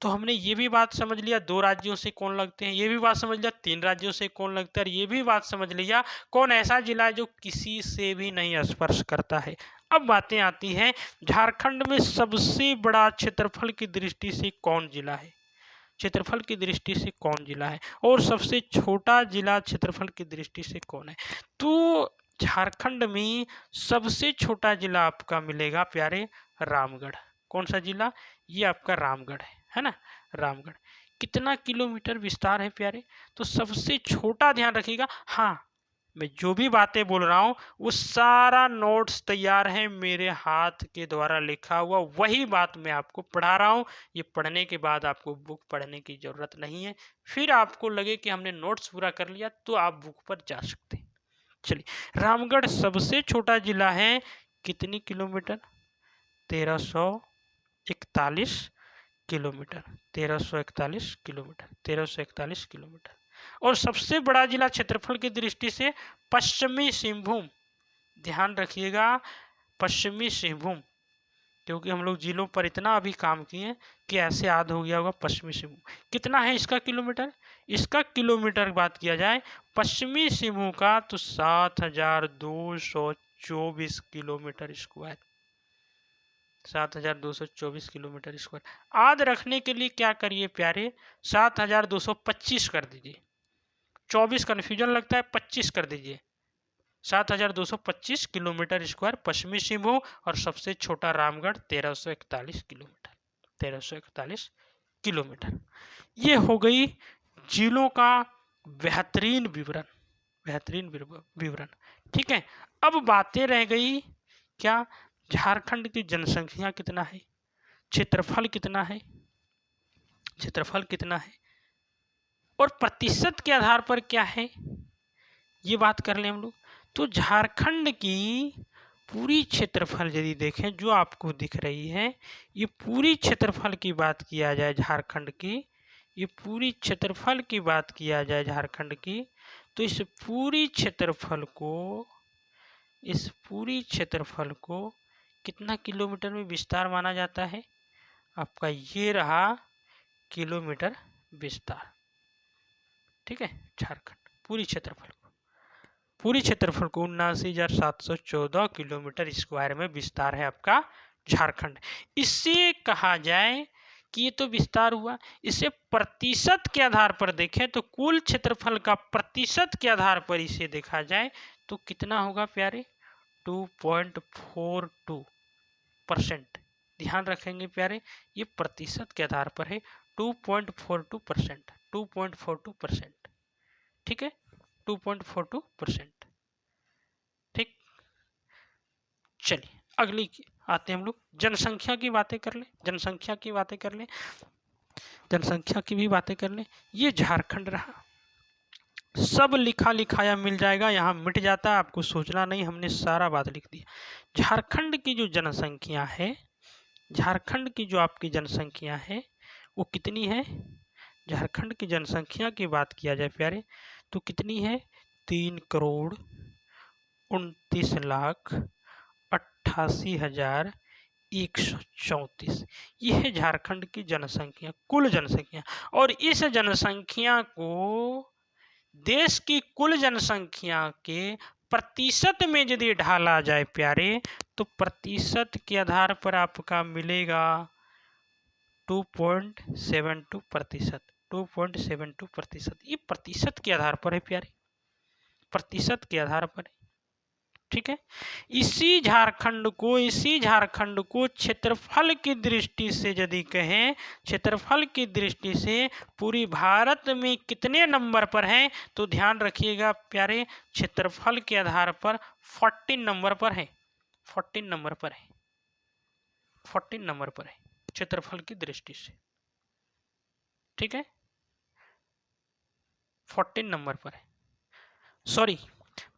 तो हमने ये भी बात समझ लिया 2 राज्यों से कौन लगते हैं, ये भी बात समझ लिया 3 राज्यों से कौन लगता है, ये भी बात समझ लिया कौन ऐसा जिला है जो किसी से भी नहीं स्पर्श करता है। अब बातें आती हैं, झारखंड में सबसे बड़ा क्षेत्रफल की दृष्टि से कौन जिला है, क्षेत्रफल की दृष्टि से कौन जिला है, और सबसे छोटा जिला क्षेत्रफल की दृष्टि से कौन है। तो झारखंड में सबसे छोटा जिला आपका मिलेगा प्यारे रामगढ़। कौन सा जिला, ये आपका रामगढ़ है ना, रामगढ़। कितना किलोमीटर विस्तार है प्यारे, तो सबसे छोटा, ध्यान रखिएगा। हाँ, मैं जो भी बातें बोल रहा हूँ वो सारा नोट्स तैयार है मेरे हाथ के द्वारा लिखा हुआ, वही बात मैं आपको पढ़ा रहा हूँ। ये पढ़ने के बाद आपको बुक पढ़ने की ज़रूरत नहीं है, फिर आपको लगे कि हमने नोट्स पूरा कर लिया तो आप बुक पर जा सकते हैं। चलिए, रामगढ़ सबसे छोटा जिला है, कितनी किलोमीटर, 1341 किलोमीटर, 1341 किलोमीटर, 1341 किलोमीटर। और सबसे बड़ा जिला क्षेत्रफल की दृष्टि से पश्चिमी सिंहभूम, ध्यान रखिएगा पश्चिमी सिंहभूम, क्योंकि हम लोग जिलों पर इतना अभी काम किए कि ऐसे याद हो गया होगा। पश्चिमी सिंहभूम कितना है इसका किलोमीटर, इसका किलोमीटर बात किया जाए पश्चिमी सिंहभूम का तो 7224 किलोमीटर स्क्वायर, 7224 किलोमीटर स्क्वायर। याद रखने के लिए क्या करिए प्यारे, 7225 कर दीजिए, 24 कन्फ्यूजन लगता है, 25 कर दीजिए। 7225 किलोमीटर स्क्वायर पश्चिमी सिंहभूम, और सबसे छोटा रामगढ़ 1341 किलोमीटर, 1341 किलोमीटर। ये हो गई जिलों का बेहतरीन विवरण, बेहतरीन विवरण, ठीक है। अब बातें रह गई क्या, झारखंड की जनसंख्या कितना है, क्षेत्रफल कितना है, क्षेत्रफल कितना है, और प्रतिशत के आधार पर क्या है, ये बात कर लें हम लोग। तो झारखंड की पूरी क्षेत्रफल यदि देखें जो आपको दिख रही है, ये पूरी क्षेत्रफल की बात किया जाए झारखंड की, ये पूरी क्षेत्रफल की बात किया जाए झारखंड की, तो इस पूरी क्षेत्रफल को कितना किलोमीटर में विस्तार माना जाता है, आपका ये रहा किलोमीटर विस्तार, ठीक है। झारखंड पूरी क्षेत्रफल को 79,714 किलोमीटर स्क्वायर में विस्तार है आपका झारखंड। इससे कहा जाए कि ये तो विस्तार हुआ। इसे प्रतिशत के आधार पर देखें तो कुल क्षेत्रफल का प्रतिशत के आधार पर इसे देखा जाए तो कितना होगा प्यारे, 2.42%। ध्यान रखेंगे प्यारे, ये प्रतिशत के आधार पर है, 2.42%, 2.42%। ठीक है, 2.42%। ठीक, चलिए अगली आते हैं हम लोग, जनसंख्या की बातें कर लें, जनसंख्या की बातें कर लें, जनसंख्या की भी बातें कर लें। ये झारखंड रहा, सब लिखा लिखाया मिल जाएगा, यहाँ मिट जाता है, आपको सोचना नहीं, हमने सारा बात लिख दिया। झारखंड की जो जनसंख्या है, झारखंड की जो आपकी जनसंख्या है वो कितनी है, झारखंड की जनसंख्या की बात किया जाए प्यारे तो कितनी है, 3,29,88,134। यह है झारखंड की जनसंख्या, कुल जनसंख्या। और इस जनसंख्या को देश की कुल जनसंख्या के प्रतिशत में यदि ढाला जाए प्यारे तो प्रतिशत के आधार पर आपका मिलेगा 2.72%, 2.72%। ये प्रतिशत के आधार पर है प्यारे, प्रतिशत के आधार पर है। ठीक है, इसी झारखंड को क्षेत्रफल की दृष्टि से यदि कहें, क्षेत्रफल की दृष्टि से पूरी भारत में कितने नंबर पर है तो ध्यान रखिएगा प्यारे, क्षेत्रफल के आधार पर 14 नंबर पर है, 14 नंबर पर है, 14 नंबर पर है क्षेत्रफल की दृष्टि से। ठीक है, 14 नंबर पर है, सॉरी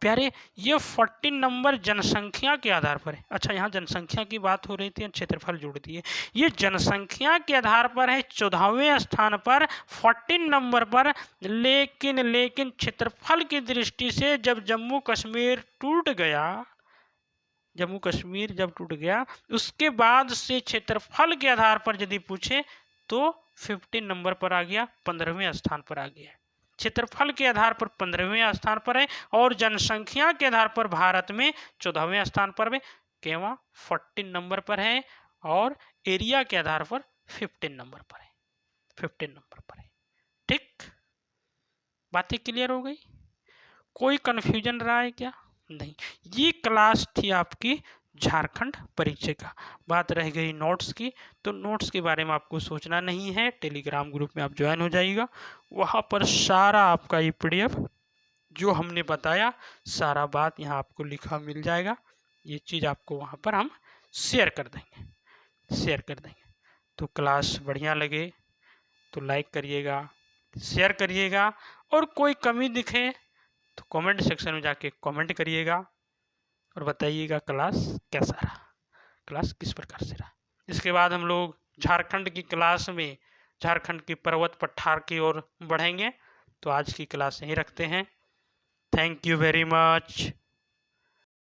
प्यारे ये 14 नंबर जनसंख्या के आधार पर है। अच्छा, यहाँ जनसंख्या की बात हो रही थी, क्षेत्रफल जोड़ दिए, ये जनसंख्या के आधार पर है 14वें स्थान पर, 14 नंबर पर। लेकिन क्षेत्रफल की दृष्टि से जब जम्मू कश्मीर टूट गया, जम्मू कश्मीर जब टूट गया उसके बाद से क्षेत्रफल के आधार पर यदि पूछे तो 15 नंबर पर आ गया, 15वें स्थान पर आ गया। क्षेत्रफल के आधार पर 15वें स्थान पर है और जनसंख्या के आधार पर भारत में 14वें स्थान पर है, केवल 14 नंबर पर है, और एरिया के आधार पर 15 नंबर पर है, 15 नंबर पर है। ठीक, बातें क्लियर हो गई, कोई कंफ्यूजन रहा है क्या? नहीं। ये क्लास थी आपकी झारखंड परिचय का। बात रह गई नोट्स की, तो नोट्स के बारे में आपको सोचना नहीं है, टेलीग्राम ग्रुप में आप ज्वाइन हो जाइएगा, वहाँ पर सारा आपका ये PDF जो हमने बताया सारा बात यहाँ आपको लिखा मिल जाएगा। ये चीज़ आपको वहाँ पर हम शेयर कर देंगे, शेयर कर देंगे। तो क्लास बढ़िया लगे तो लाइक करिएगा, शेयर करिएगा, और कोई कमी दिखे तो कमेंट सेक्शन में जाके कमेंट करिएगा और बताइएगा क्लास कैसा रहा, क्लास किस प्रकार से रहा। इसके बाद हम लोग झारखंड की क्लास में झारखंड की पर्वत पठार की ओर बढ़ेंगे। तो आज की क्लास यहीं रखते हैं। Thank you very much.